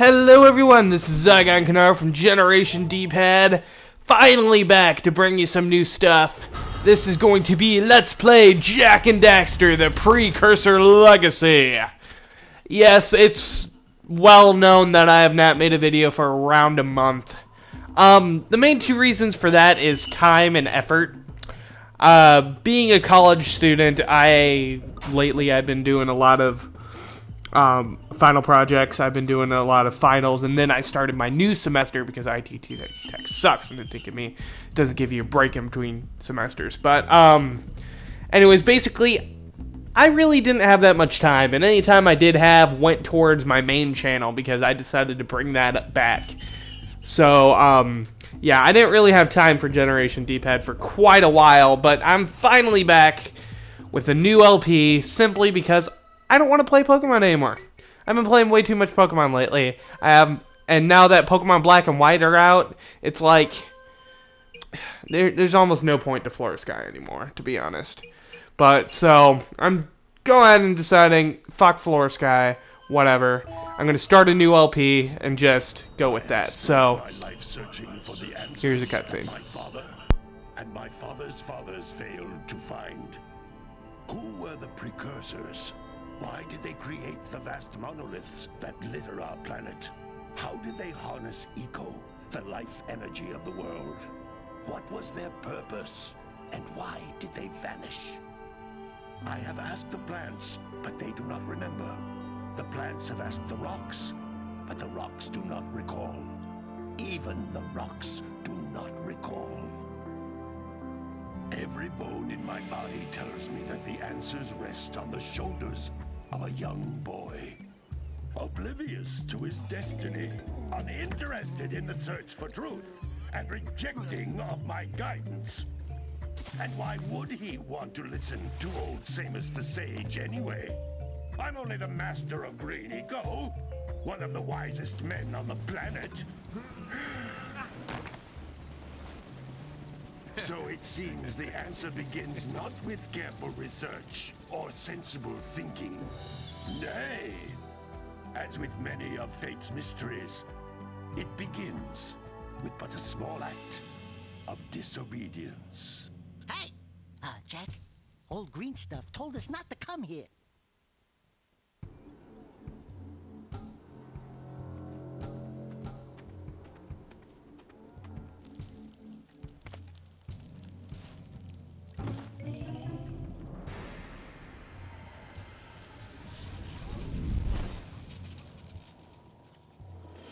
Hello everyone, this is Zygon from Generation D-Pad, finally back to bring you some new stuff. This is going to be Let's Play Jak and Daxter, the Precursor Legacy. Yes, it's well known that I have not made a video for around a month. The main two reasons for that is time and effort. Being a college student, lately I've been doing a lot of final projects. I've been doing a lot of finals, and then I started my new semester because IT Tech sucks and it doesn't give you a break in between semesters. But anyways, basically, I really didn't have that much time, and any time I did have went towards my main channel because I decided to bring that back. So yeah, I didn't really have time for Generation D-Pad for quite a while, but I'm finally back with a new LP simply because I don't want to play Pokemon anymore. I've been playing way too much Pokemon lately. And now that Pokemon Black and White are out, it's like there's almost no point to Floor Sky anymore, to be honest. But so I'm going ahead and deciding, fuck Floor Sky, whatever. I'm gonna start a new LP and just go with that. So here's a cutscene. My father and my father's fathers failed to find. Who were the precursors? Why did they create the vast monoliths that litter our planet? How did they harness eco, the life energy of the world? What was their purpose? And why did they vanish? I have asked the plants, but they do not remember. The plants have asked the rocks, but the rocks do not recall. Even the rocks do not recall. Every bone in my body tells me that the answers rest on the shoulders of a young boy, oblivious to his destiny, uninterested in the search for truth, and rejecting of my guidance. And why would he want to listen to old Samus the Sage anyway? I'm only the master of Green Eco, one of the wisest men on the planet. So it seems the answer begins not with careful research or sensible thinking. Nay, as with many of fate's mysteries, it begins with but a small act of disobedience. Hey! Jak, old green stuff told us not to come here.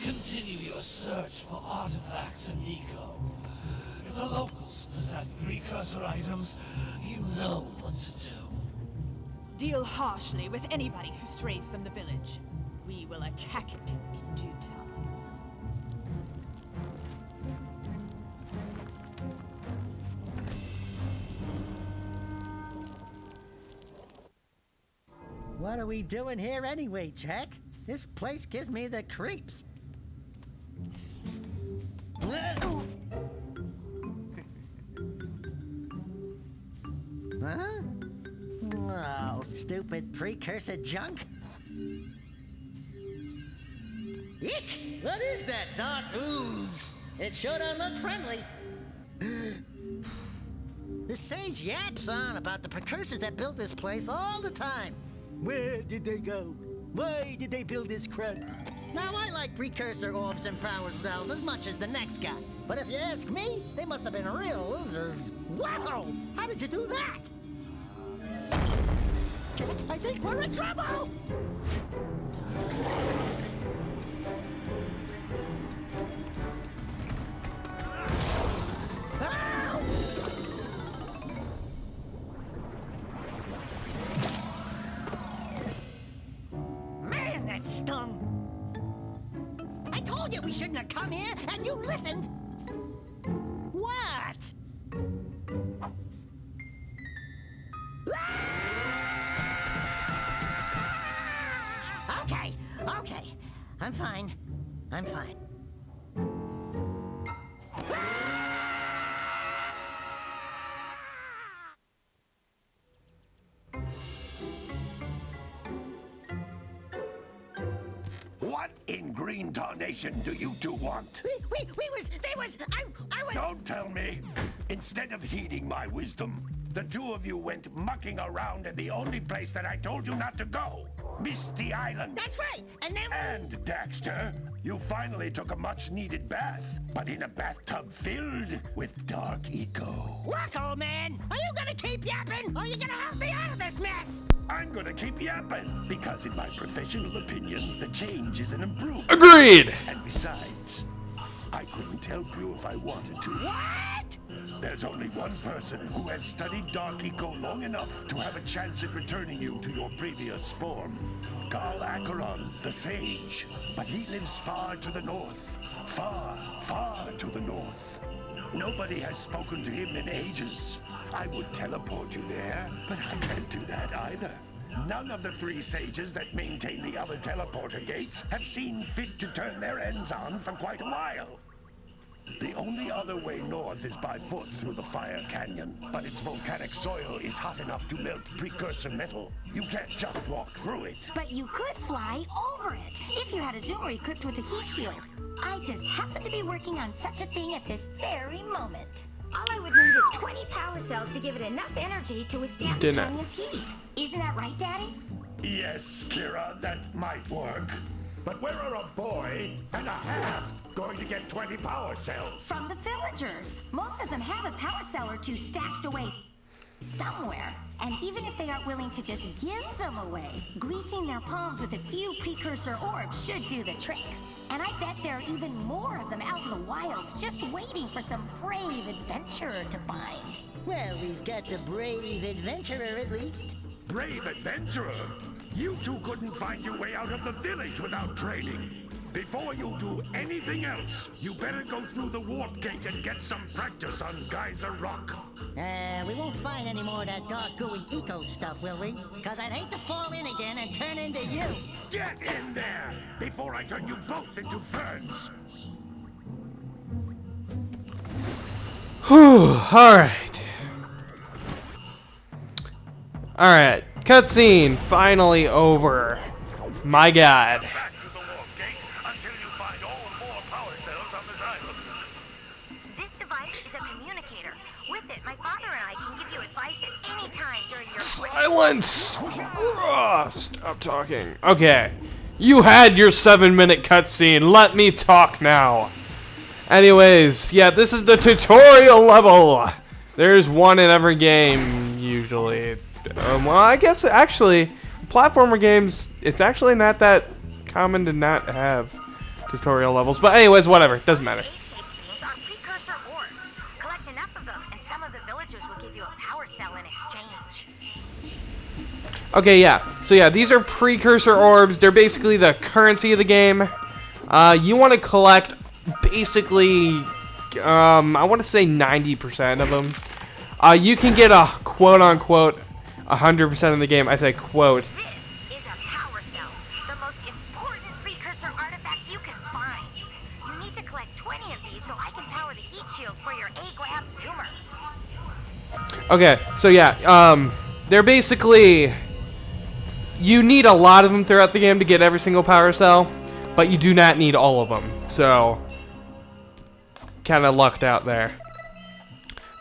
Continue your search for artifacts and eco. If the locals possess precursor items, you know what to do. Deal harshly with anybody who strays from the village. We will attack it in due time. What are we doing here anyway, Jak? This place gives me the creeps. Huh? Oh, stupid precursor junk. Eek! What is that dark ooze? It sure don't look friendly. The sage yaps on about the precursors that built this place all the time. Where did they go? Why did they build this crap? Now, I like precursor orbs and power cells as much as the next guy. But if you ask me, they must have been real losers. Wow! How did you do that? I think we're in trouble! Ow! Man, that stung! I told you we shouldn't have come here, and you listened! What? Okay. I'm fine. What in damn green tarnation do you two want? They was, I was... Don't tell me. Instead of heeding my wisdom, the two of you went mucking around in the only place that I told you not to go. Misty Island. That's right, and then... And, Daxter, you finally took a much-needed bath, but in a bathtub filled with dark eco. Look, old man, are you gonna keep yapping, or are you gonna help me out of this mess? I'm gonna keep yapping, because in my professional opinion, the change is an improvement. Agreed! And besides, I couldn't help you if I wanted to. What? There's only one person who has studied Dark Eco long enough to have a chance at returning you to your previous form. Carl Acheron, the Sage. But he lives far to the north. Far, far to the north. Nobody has spoken to him in ages. I would teleport you there, but I can't do that either. None of the 3 sages that maintain the other teleporter gates have seen fit to turn their ends on for quite a while. The only other way north is by foot through the Fire Canyon, but its volcanic soil is hot enough to melt precursor metal. You can't just walk through it. But you could fly over it, if you had a zoomer equipped with a heat shield. I just happen to be working on such a thing at this very moment. All I would need is 20 power cells to give it enough energy to withstand the canyon's heat. Isn't that right, Daddy? Yes, Kira, that might work. But where are a boy and a half going to get 20 power cells? From the villagers. Most of them have a power cell or two stashed away somewhere. And even if they aren't willing to just give them away, greasing their palms with a few precursor orbs should do the trick. And I bet there are even more of them out in the wilds just waiting for some brave adventurer to find. Well, we've got the brave adventurer at least. Brave adventurer? You two couldn't find your way out of the village without training. Before you do anything else, you better go through the warp gate and get some practice on Geyser Rock. We won't find any more of that dark gooey eco stuff, will we? Because I'd hate to fall in again and turn into you. Get in there before I turn you both into ferns. Whew, alright. Alright, cutscene finally over. My god. Back through the warp gate until you find all 4 power cells on this island. This device is a communicator. With it, my father and I can give you advice at any time during your Silence! Ugh, stop talking. Okay. You had your 7-minute cutscene. Let me talk now. Anyways, yeah, this is the tutorial level. There's one in every game, usually. Well, I guess, actually, platformer games, it's actually not that common to not have tutorial levels. But anyways, whatever. Doesn't matter. egg-shaped beings are precursor orbs. Collect enough of them, and some of the villagers will give you a power cell in exchange. Okay, yeah. So yeah, these are precursor orbs. They're basically the currency of the game. You want to collect basically, I want to say 90% of them. You can get a quote-unquote 100% of the game. I say quote. This is a power cell, the most important precursor artifact you can find. You need to collect 20 of these so I can power the heat shield for your A-Grab zoomer. Okay, so yeah, they're basically, you need a lot of them throughout the game to get every single power cell, but you do not need all of them, so kind of lucked out there.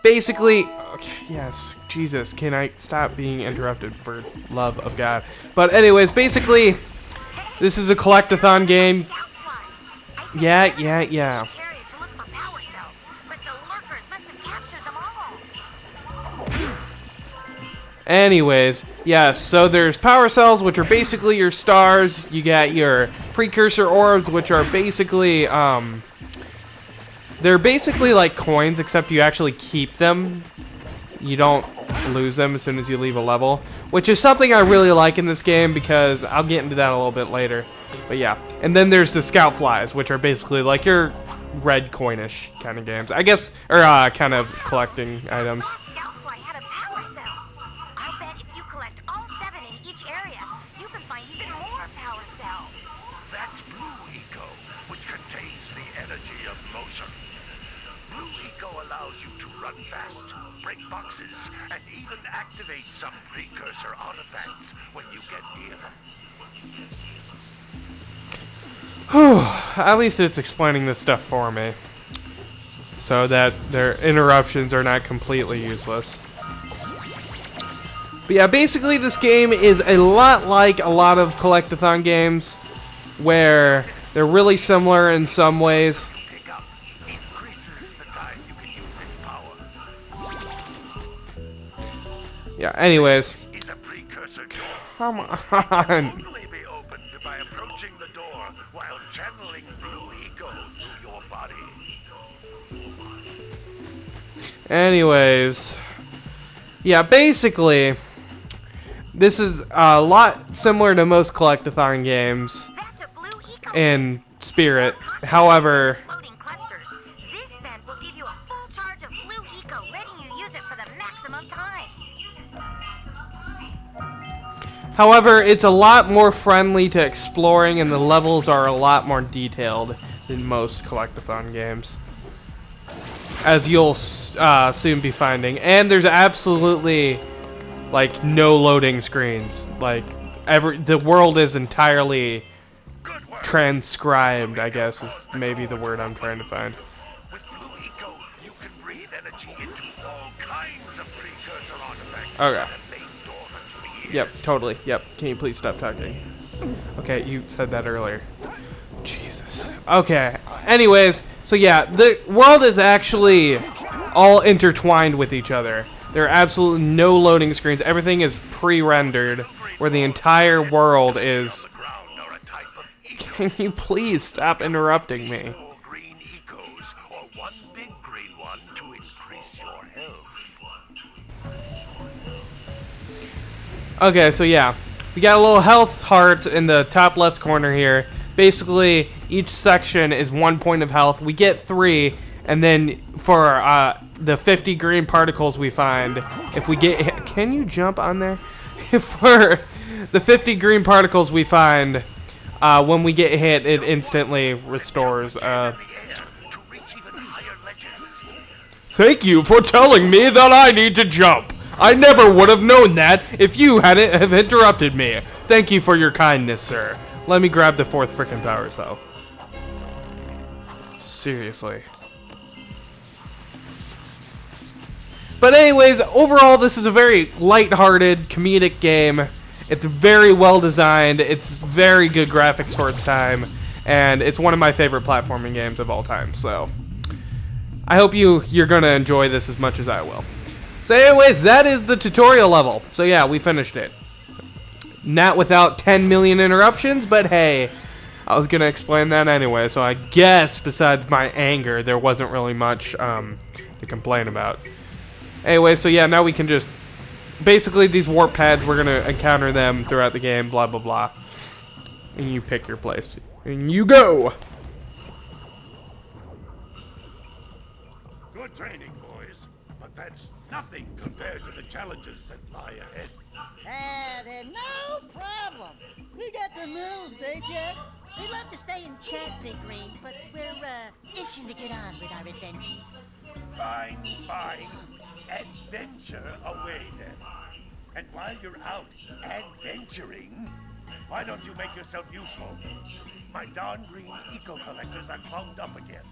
Basically, okay, yes, Jesus, can I stop being interrupted for love of God? But anyways, basically, this is a collectathon game. Yeah. Anyways, yes, so there's power cells, which are basically your stars. You got your precursor orbs, which are basically, they're basically like coins, except you actually keep them. You don't lose them as soon as you leave a level, which is something I really like in this game, because I'll get into that a little bit later. But yeah, and then there's the scout flies, which are basically like your red coinish kind of games, I guess, or kind of collecting items. That's blue eco, which contains the energy of motion. Blue eco allows you to run fast, break boxes, and even activate some precursor artifacts when you get near them. at least it's explaining this stuff for me, so that their interruptions are not completely useless. But yeah, basically this game is a lot like a lot of collectathon games, where they're really similar in some ways. Yeah, anyways. Come on. Only be opened by approaching the door while channeling blue eco through your body. Anyways. Yeah, basically, this is a lot similar to most collectathon games in spirit. However, This vent will give you a full charge of blue eco, letting you use it for the maximum time. However, it's a lot more friendly to exploring, and the levels are a lot more detailed than most collectathon games, as you'll soon be finding. And there's absolutely, like, no loading screens. Like, the world is entirely transcribed, I guess, is maybe the word I'm trying to find. With blue eco, you can breathe energy into all kinds of precursor artifacts. Okay. Dormant. Yep, totally. Yep. Can you please stop talking? Okay, you said that earlier. Jesus. Okay. Anyways, so yeah, the world is actually all intertwined with each other. There are absolutely no loading screens. Everything is pre-rendered, where the entire world is... Can you please stop interrupting me? Green ecos, or one big green one to increase your health. Okay, so yeah, we got a little health heart in the top left corner here. Basically, each section is 1 point of health. We get 3, and then for the 50 green particles we find, if we get hit, can you jump on there? For the 50 green particles we find, when we get hit, it instantly restores. Thank you for telling me that I need to jump. I never would have known that if you hadn't have interrupted me. Thank you for your kindness, sir. Let me grab the 4th frickin' power cell. Seriously. But anyways, overall, this is a very lighthearted, comedic game. It's very well designed. It's very good graphics for its time, and it's one of my favorite platforming games of all time. So, I hope you're gonna enjoy this as much as I will. So, anyways, that is the tutorial level. So yeah, we finished it. Not without 10 million interruptions, but hey, I was gonna explain that anyway. So I guess besides my anger, there wasn't really much to complain about. Anyway, so yeah, now we can just... Basically, these warp pads, we're going to encounter them throughout the game, blah, blah, blah. And you pick your place. And you go! Good training, boys. But that's nothing compared to the challenges that lie ahead. Then no problem. We got the moves, eh, Jack? We'd love to stay in chat, Big Green, but we're itching to get on with our adventures. Fine, fine. Adventure away, then. And while you're out adventuring, why don't you make yourself useful? My darn green eco-collectors are clogged up again.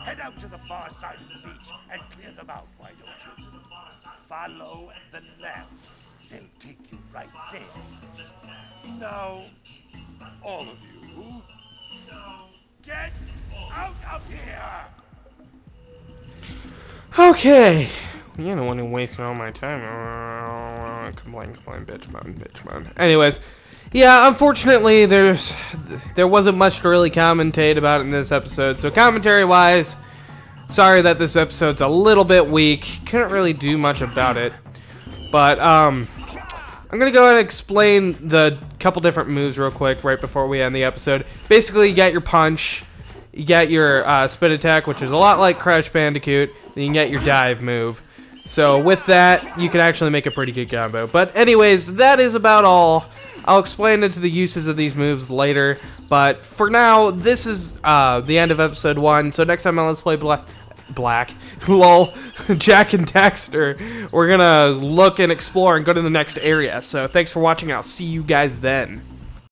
Head out to the far side of the beach and clear them out, why don't you? Follow the lamps. They'll take you right there. Now, all of you, get out of here! Okay. You don't want to waste all my time. Complain, bitch moan. Anyways, yeah, unfortunately, there wasn't much to really commentate about in this episode. So commentary-wise, sorry that this episode's a little bit weak. Couldn't really do much about it. But, I'm going to go ahead and explain the couple different moves real quick right before we end the episode. Basically, you got your punch. You got your spin attack, which is a lot like Crash Bandicoot. Then you get your dive move. So with that, you can actually make a pretty good combo. But anyways, that is about all. I'll explain into the uses of these moves later. But for now, this is the end of episode 1. So next time on Let's Play LOL, Jak and Daxter, we're gonna look and explore and go to the next area. So thanks for watching. I'll see you guys then.